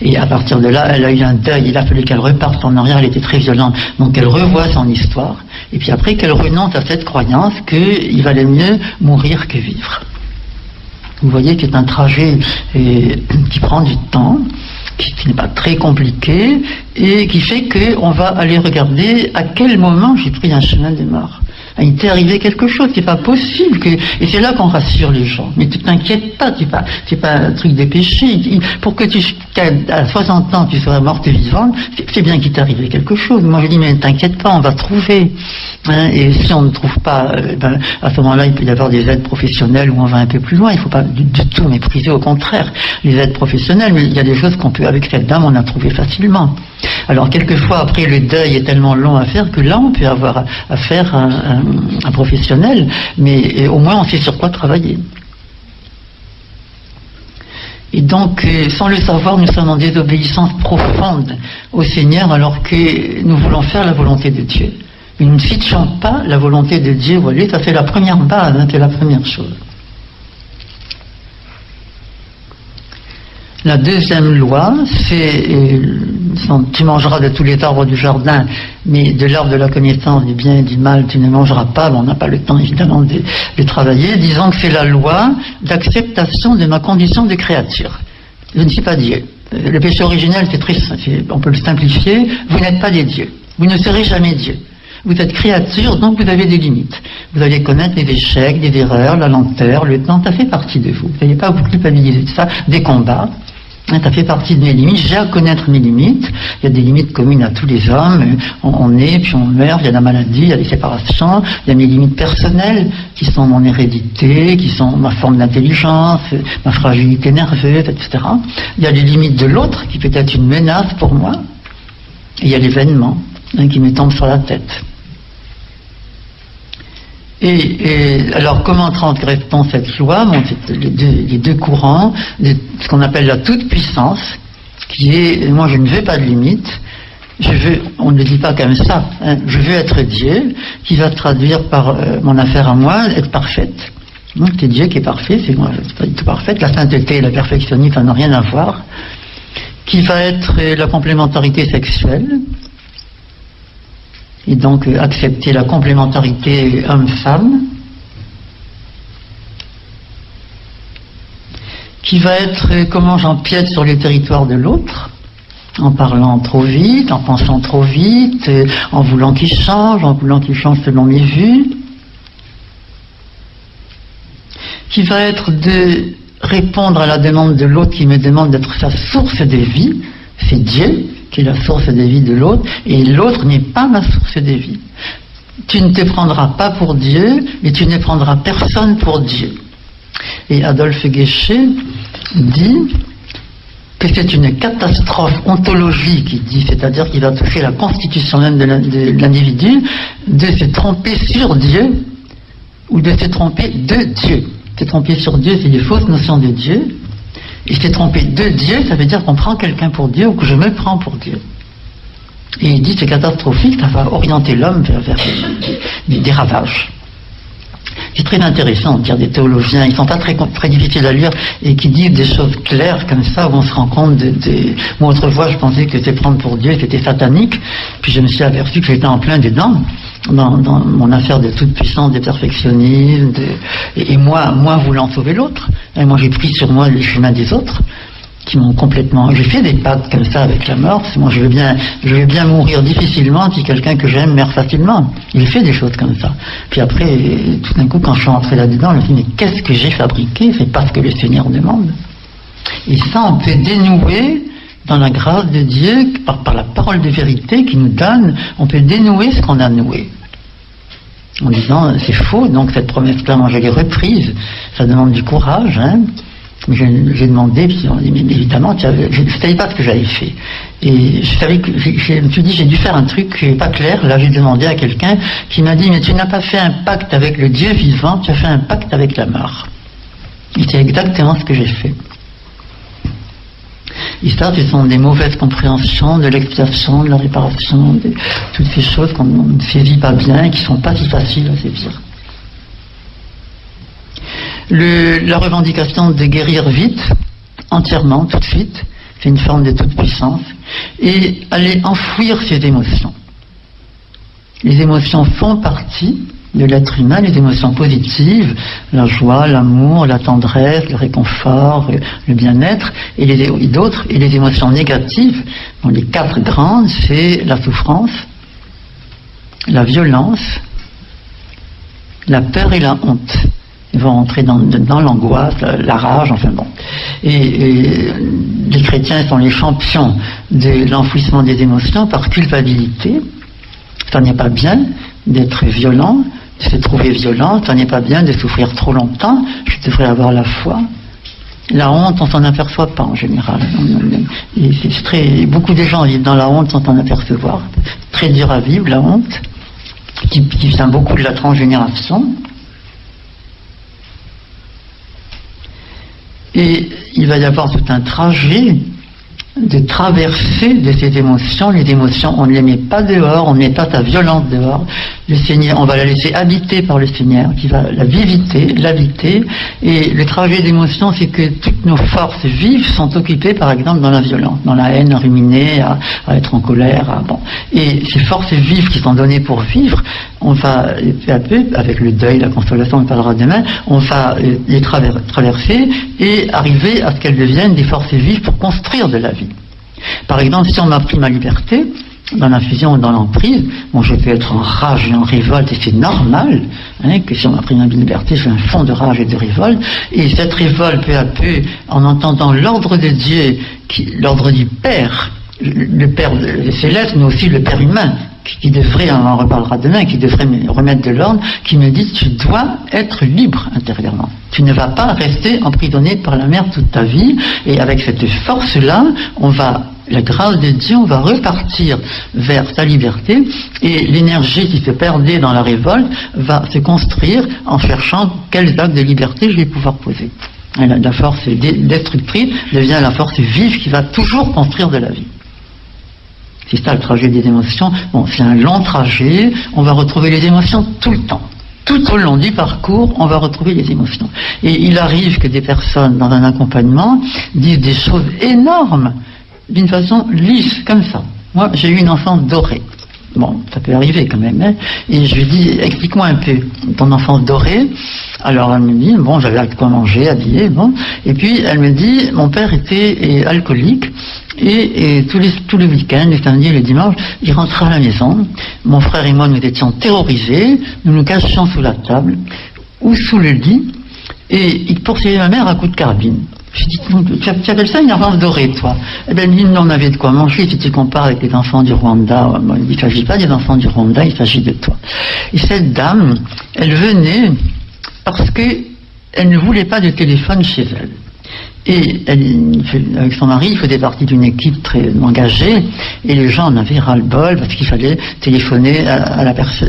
Et à partir de là, elle a eu un deuil, il a fallu qu'elle reparte en arrière, elle était très violente, donc elle revoit son histoire, et puis après qu'elle renonce à cette croyance qu'il valait mieux mourir que vivre. Vous voyez que c'est un trajet qui prend du temps, qui n'est pas très compliqué, et qui fait qu'on va aller regarder à quel moment j'ai pris un chemin de mort. Il t'est arrivé quelque chose, c'est pas possible que... Et c'est là qu'on rassure les gens. Mais tu t'inquiètes pas, c'est pas un truc de péché. Pour que à 60 ans tu sois morte et vivante, c'est bien qu'il t'est arrivé quelque chose. Moi je dis, mais t'inquiète pas, on va trouver. Et si on ne trouve pas, à ce moment-là, il peut y avoir des aides professionnelles où on va un peu plus loin. Il ne faut pas du tout mépriser, au contraire, les aides professionnelles. Mais il y a des choses qu'on peut, avec cette dame, on a trouvé facilement. Alors quelquefois, après, le deuil est tellement long à faire que là, on peut avoir affaire à un professionnel, mais au moins on sait sur quoi travailler. Et donc, sans le savoir, nous sommes en désobéissance profonde au Seigneur, alors que nous voulons faire la volonté de Dieu. Et nous ne fichons pas la volonté de Dieu, vous voyez, ça c'est la première base, c'est la première chose. La deuxième loi, c'est tu mangeras de tous les arbres du jardin, mais de l'arbre de la connaissance du bien et du mal, tu ne mangeras pas. Bon, on n'a pas le temps évidemment de travailler. Disons que c'est la loi d'acceptation de ma condition de créature. Je ne suis pas Dieu. Le péché originel, c'est très, on peut le simplifier. Vous n'êtes pas des dieux. Vous ne serez jamais Dieu. Vous êtes créature, donc vous avez des limites. Vous allez connaître des échecs, des erreurs, la lenteur, le temps, ça fait partie de vous. Vous n'allez pas vous culpabiliser de ça, des combats. Ça fait partie de mes limites, j'ai à connaître mes limites. Il y a des limites communes à tous les hommes. On naît, puis on meurt, il y a la maladie, il y a les séparations. Il y a mes limites personnelles, qui sont mon hérédité, qui sont ma forme d'intelligence, ma fragilité nerveuse, etc. Il y a les limites de l'autre, qui peut être une menace pour moi. Et il y a l'événement qui me tombe sur la tête. Et alors, comment transgresse-t-on cette loi? Bon, c'est les deux courants, ce qu'on appelle la toute-puissance, qui est, moi je ne veux pas de limite, on ne le dit pas comme ça, je veux être Dieu, qui va se traduire par mon affaire à moi, être parfaite. Donc c'est Dieu qui est parfait, c'est moi, je ne suis pas du tout parfaite, la sainteté et la perfectionnisme, ça n'a rien à voir, qui va être la complémentarité sexuelle, et donc accepter la complémentarité homme-femme, qui va être comment j'empiète sur les territoires de l'autre, en parlant trop vite, en pensant trop vite, en voulant qu'il change selon mes vues, qui va être de répondre à la demande de l'autre qui me demande d'être sa source de vie, c'est Dieu qui est la source de vie de l'autre, et l'autre n'est pas ma source de vie. Tu ne te prendras pas pour Dieu, et tu ne prendras personne pour Dieu. Et Adolphe Guéchet dit que c'est une catastrophe ontologique, il dit, c'est-à-dire qu'il va toucher la constitution même de l'individu, de se tromper sur Dieu ou de se tromper de Dieu. Se tromper sur Dieu, c'est des fausses notions de Dieu. Et se tromper de Dieu, ça veut dire qu'on prend quelqu'un pour Dieu ou que je me prends pour Dieu. Et il dit que c'est catastrophique, ça va orienter l'homme vers des ravages. C'est très intéressant, dire des théologiens, ils sont pas très difficiles à lire et qui disent des choses claires comme ça où on se rend compte Moi autrefois je pensais que se prendre pour Dieu c'était satanique, puis je me suis aperçu que j'étais en plein dedans, dans mon affaire de toute puissance, de perfectionnisme, et moi voulant sauver l'autre. Et moi j'ai pris sur moi le chemin des autres, qui m'ont complètement... J'ai fait des pactes comme ça avec la mort. Moi, je veux bien mourir difficilement si quelqu'un que j'aime meurt facilement. Il fait des choses comme ça. Puis après, tout d'un coup, quand je suis entré là-dedans, je me suis dit, mais qu'est-ce que j'ai fabriqué? C'est pas ce que le Seigneur demande. Et ça, on peut dénouer dans la grâce de Dieu, par la parole de vérité qu'il nous donne, on peut dénouer ce qu'on a noué. En disant, c'est faux, donc cette promesse-là, moi, je l'ai reprise. Ça demande du courage, hein. J'ai demandé, puis on dit, mais évidemment, je ne savais pas ce que j'avais fait. Et je me suis dit, j'ai dû faire un truc qui n'est pas clair. Là, j'ai demandé à quelqu'un qui m'a dit, mais tu n'as pas fait un pacte avec le Dieu vivant, tu as fait un pacte avec la mort. Et c'est exactement ce que j'ai fait. Et ça, ce sont des mauvaises compréhensions de l'expiation, de la réparation, de toutes ces choses qu'on ne saisit pas bien et qui ne sont pas si faciles à saisir. La revendication de guérir vite, entièrement, tout de suite, c'est une forme de toute puissance, et aller enfouir ses émotions. Les émotions font partie de l'être humain, les émotions positives, la joie, l'amour, la tendresse, le réconfort, le bien-être, et les émotions négatives, dont les 4 grandes, c'est la souffrance, la violence, la peur et la honte. Ils vont rentrer dans l'angoisse, la rage, enfin bon. Et les chrétiens sont les champions de l'enfouissement des émotions par culpabilité. Ça n'est pas bien d'être violent, de se trouver violent, ça n'est pas bien de souffrir trop longtemps, je devrais avoir la foi. La honte, on s'en aperçoit pas en général. Et beaucoup de gens vivent dans la honte sans s'en apercevoir. Très dur à vivre, la honte, qui vient beaucoup de la transgénération. Et il va y avoir tout un trajet de traverser de ces émotions. Les émotions, on ne les met pas dehors, on ne met pas sa violence dehors. Le Seigneur, on va la laisser habiter par le Seigneur, qui va l'habiter. Et le trajet d'émotion, c'est que toutes nos forces vives sont occupées, par exemple, dans la violence, dans la haine, à ruminer, à être en colère. Et ces forces vives qui sont données pour vivre, on va, peu à peu, avec le deuil, la consolation, on parlera demain, on va les traverser et arriver à ce qu'elles deviennent des forces vives pour construire de la vie. Par exemple, si on m'a pris ma liberté, dans l'infusion ou dans l'emprise, je peux être en rage et en révolte, et c'est normal, que si on m'a pris ma liberté, j'ai un fond de rage et de révolte, et cette révolte, peu à peu, en entendant l'ordre de Dieu, l'ordre du Père, le Père céleste, mais aussi le Père humain, qui devrait, on en reparlera demain, qui devrait me remettre de l'ordre, qui me dit, tu dois être libre intérieurement. Tu ne vas pas rester emprisonné par la mer toute ta vie, et avec cette force-là, la grâce de Dieu, on va repartir vers sa liberté, et l'énergie qui se perdait dans la révolte va se construire en cherchant quels actes de liberté je vais pouvoir poser. Et la force destructrice devient la force vive qui va toujours construire de la vie. C'est ça le trajet des émotions. C'est un long trajet, on va retrouver les émotions tout le temps. Tout au long du parcours, on va retrouver les émotions. Et il arrive que des personnes, dans un accompagnement, disent des choses énormes, d'une façon lisse, comme ça. Moi, j'ai eu une enfance dorée. Ça peut arriver quand même, hein. Et je lui dis, explique-moi un peu ton enfance dorée. Alors elle me dit, j'avais de quoi manger, habillé, Et puis elle me dit, mon père était alcoolique, et tous les week-ends, les samedis et les dimanches, il rentrait à la maison. Mon frère et moi, nous étions terrorisés, nous nous cachions sous la table, ou sous le lit, et il poursuivait ma mère à coups de carabine. Je dis, tu appelles ça une enfance dorée, toi? Eh bien, elle me dit, non, on avait de quoi manger. Si tu compares avec les enfants du Rwanda, il ne s'agit pas des enfants du Rwanda, il s'agit de toi. Et cette dame, elle venait parce qu'elle ne voulait pas de téléphone chez elle. Et avec son mari, il faisait partie d'une équipe très engagée, et les gens en avaient ras-le-bol parce qu'il fallait téléphoner à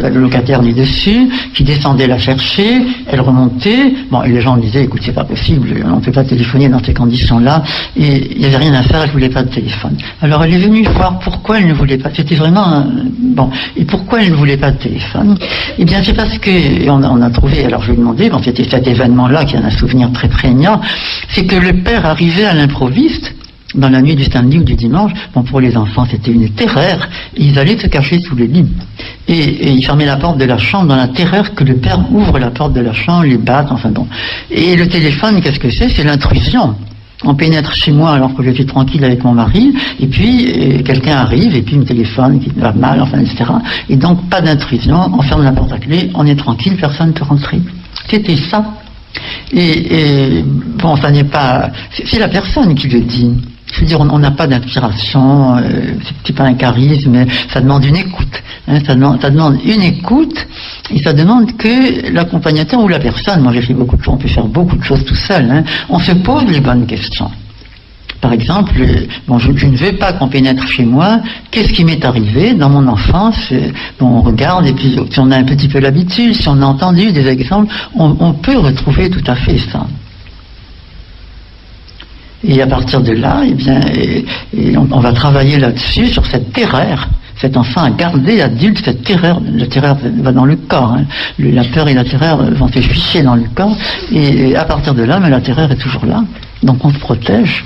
le locataire du dessus, qui descendait la chercher, elle remontait. Bon, et les gens disaient, écoute, c'est pas possible, on ne peut pas téléphoner dans ces conditions-là, et il n'y avait rien à faire, elle ne voulait pas de téléphone. Alors elle est venue voir pourquoi elle ne voulait pas. C'était vraiment bon. Et pourquoi elle ne voulait pas de téléphone? Eh bien, c'est parce que on a trouvé. Alors je lui ai demandé, bon, c'était cet événement-là qui a un souvenir très prégnant, c'est que le père arrivait à l'improviste dans la nuit du samedi ou du dimanche. Bon, pour les enfants, c'était une terreur. Ils allaient se cacher sous les lits. Et ils fermaient la porte de la chambre dans la terreur que le père ouvre la porte de la chambre, les batte, enfin bon. Et le téléphone, qu'est-ce que c'est? C'est l'intrusion. On pénètre chez moi alors que je suis tranquille avec mon mari, et puis quelqu'un arrive, et puis me téléphone, qui va mal, enfin, etc. Et donc, pas d'intrusion, on ferme la porte à clé, on est tranquille, personne ne peut rentrer. C'était ça. Et bon, ça n'est pas... C'est la personne qui le dit. Je veux dire, on n'a pas d'inspiration, c'est pas un charisme, mais ça demande une écoute. Hein, ça demande une écoute, et ça demande que l'accompagnateur ou la personne, moi j'ai fait beaucoup de choses, on peut faire beaucoup de choses tout seul, hein, on se pose les bonnes questions. Par exemple, bon, je ne veux pas qu'on pénètre chez moi. Qu'est-ce qui m'est arrivé dans mon enfance? Bon, on regarde, et puis si on a un petit peu l'habitude, si on a entendu des exemples, on peut retrouver tout à fait ça. Et à partir de là, eh bien, on va travailler là-dessus, sur cette terreur. Cet enfant a gardé adulte cette terreur. La terreur va dans le corps. Hein. La peur et la terreur vont se ficher dans le corps. Et à partir de là, mais la terreur est toujours là. Donc on se protège.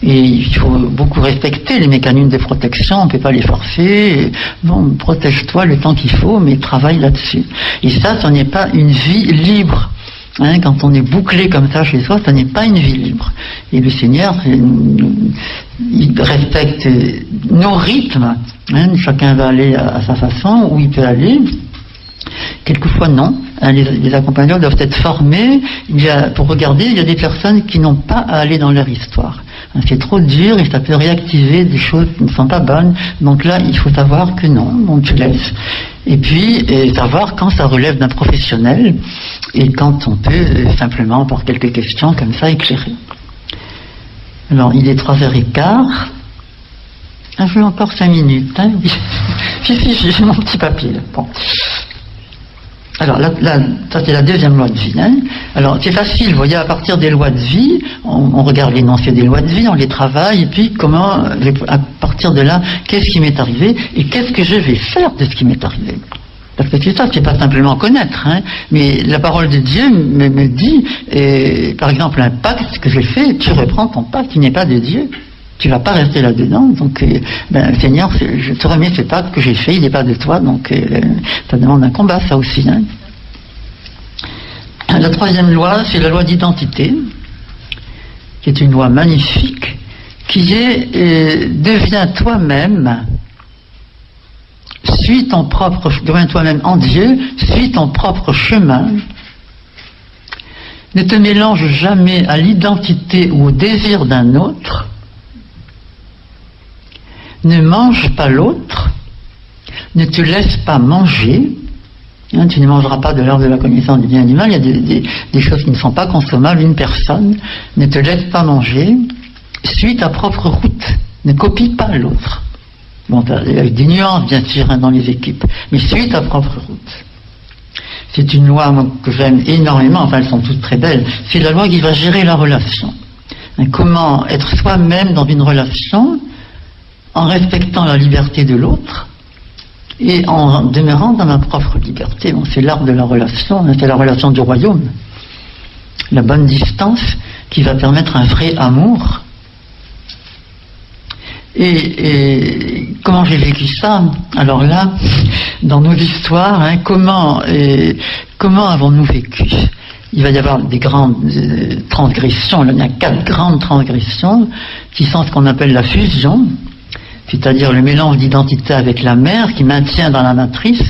Et il faut beaucoup respecter les mécanismes de protection, on ne peut pas les forcer. Bon, protège-toi le temps qu'il faut, mais travaille là-dessus. Et ça n'est pas une vie libre. Hein, quand on est bouclé comme ça chez soi, ça n'est pas une vie libre. Et le Seigneur, il respecte nos rythmes. Hein, chacun va aller à sa façon, où il peut aller. Quelquefois non. Hein, les accompagnants doivent être formés. Pour regarder, il y a des personnes qui n'ont pas à aller dans leur histoire. Hein, c'est trop dur et ça peut réactiver des choses qui ne sont pas bonnes. Donc là, il faut savoir que non, on te laisse. Et puis, savoir quand ça relève d'un professionnel et quand on peut simplement, par quelques questions comme ça, éclairer. Alors, il est 3h15. Ah, je veux encore 5 minutes. Hein. Si, j'ai mon petit papier. Là. Bon. Alors, là, ça c'est la deuxième loi de vie. Hein. Alors, c'est facile, vous voyez, à partir des lois de vie, on regarde l'énoncé des lois de vie, on les travaille, et puis comment, à partir de là, qu'est-ce qui m'est arrivé, et qu'est-ce que je vais faire de ce qui m'est arrivé. Parce que c'est ça, c'est pas simplement connaître, hein, mais la parole de Dieu me dit, par exemple, un pacte que j'ai fait, tu reprends ton pacte, tu n'es pas de Dieu. Tu vas pas rester là-dedans, donc Seigneur, je te remets ce pacte que j'ai fait, il n'est pas de toi, donc ça demande un combat, ça aussi. Hein. La troisième loi, c'est la loi d'identité, qui est une loi magnifique, qui est deviens toi-même, deviens toi-même en Dieu, suis ton propre chemin. Ne te mélange jamais à l'identité ou au désir d'un autre. Ne mange pas l'autre, ne te laisse pas manger, hein, tu ne mangeras pas de l'herbe de la connaissance du bien et du mal, il y a des choses qui ne sont pas consommables, une personne, ne te laisse pas manger, suis ta propre route, ne copie pas l'autre. Bon, il y a des nuances bien sûr hein, dans les équipes, mais suis ta propre route. C'est une loi que j'aime énormément, enfin elles sont toutes très belles, c'est la loi qui va gérer la relation. Hein, comment être soi-même dans une relation, en respectant la liberté de l'autre et en demeurant dans ma propre liberté. Bon, c'est l'art de la relation, c'est la relation du royaume. La bonne distance qui va permettre un vrai amour. Et comment j'ai vécu ça? Alors là, dans nos histoires, hein, comment avons-nous vécu? Il va y avoir des grandes transgressions, il y a 4 grandes transgressions qui sont ce qu'on appelle la fusion, c'est-à-dire le mélange d'identité avec la mère qui maintient dans la matrice,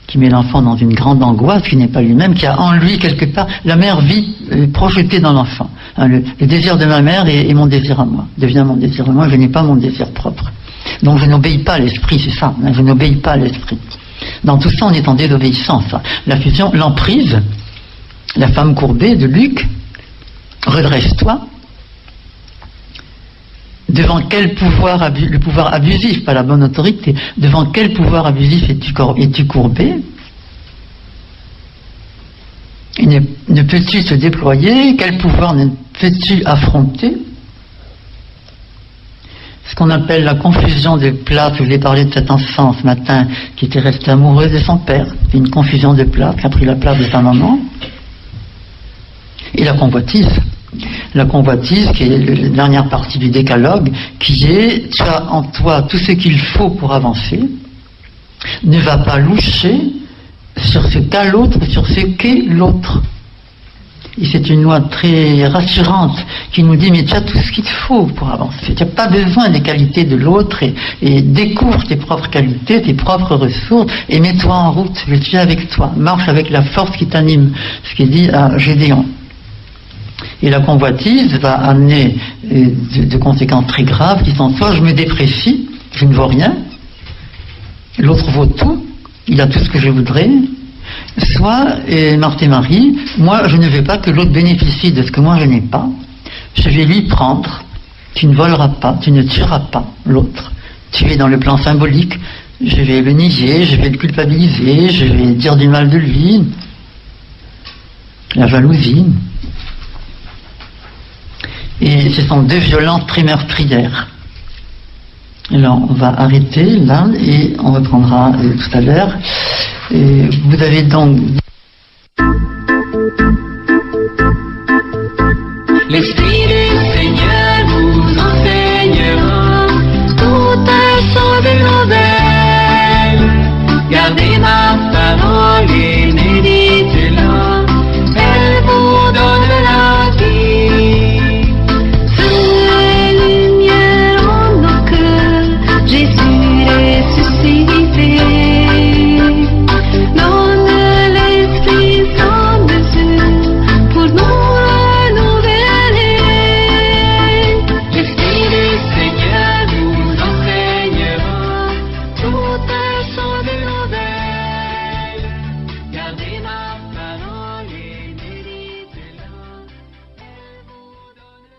qui met l'enfant dans une grande angoisse, qui n'est pas lui-même, qui a en lui quelque part, la mère vit projetée dans l'enfant. Hein, le désir de ma mère est mon désir à moi, devient mon désir à moi, je n'ai pas mon désir propre. Donc je n'obéis pas à l'esprit, c'est ça, hein, je n'obéis pas à l'esprit. Dans tout ça, on est en désobéissance. La fusion, l'emprise, la femme courbée de Luc, redresse-toi. Devant quel pouvoir, le pouvoir abusif, pas la bonne autorité, devant quel pouvoir abusif es-tu courbé? Et ne peux-tu te déployer? Quel pouvoir ne peux-tu affronter? Ce qu'on appelle la confusion des plates, je vous ai parlé de cet enfant ce matin qui était resté amoureuse de son père, une confusion de plates, qui a pris la place de sa maman. Et la convoitise, qui est la dernière partie du décalogue, qui est, tu as en toi tout ce qu'il faut pour avancer, ne va pas loucher sur ce qu'a l'autre, sur ce qu'est l'autre. Et c'est une loi très rassurante qui nous dit, mais tu as tout ce qu'il te faut pour avancer. Tu n'as pas besoin des qualités de l'autre et découvre tes propres qualités, tes propres ressources et mets-toi en route. Je suis avec toi. Marche avec la force qui t'anime. Ce qui est dit à Gédéon. Et la convoitise va amener de conséquences très graves qui sont soit je me déprécie, je ne vaux rien, l'autre vaut tout, il a tout ce que je voudrais, soit, Marthe et Marie, moi je ne veux pas que l'autre bénéficie de ce que moi je n'ai pas, je vais lui prendre, tu ne voleras pas, tu ne tueras pas l'autre, tu es dans le plan symbolique, je vais le nier, je vais le culpabiliser, je vais dire du mal de lui, la jalousie. Et ce sont deux violences très meurtrières. Alors on va arrêter là et on reprendra tout à l'heure. Vous avez donc... L'esprit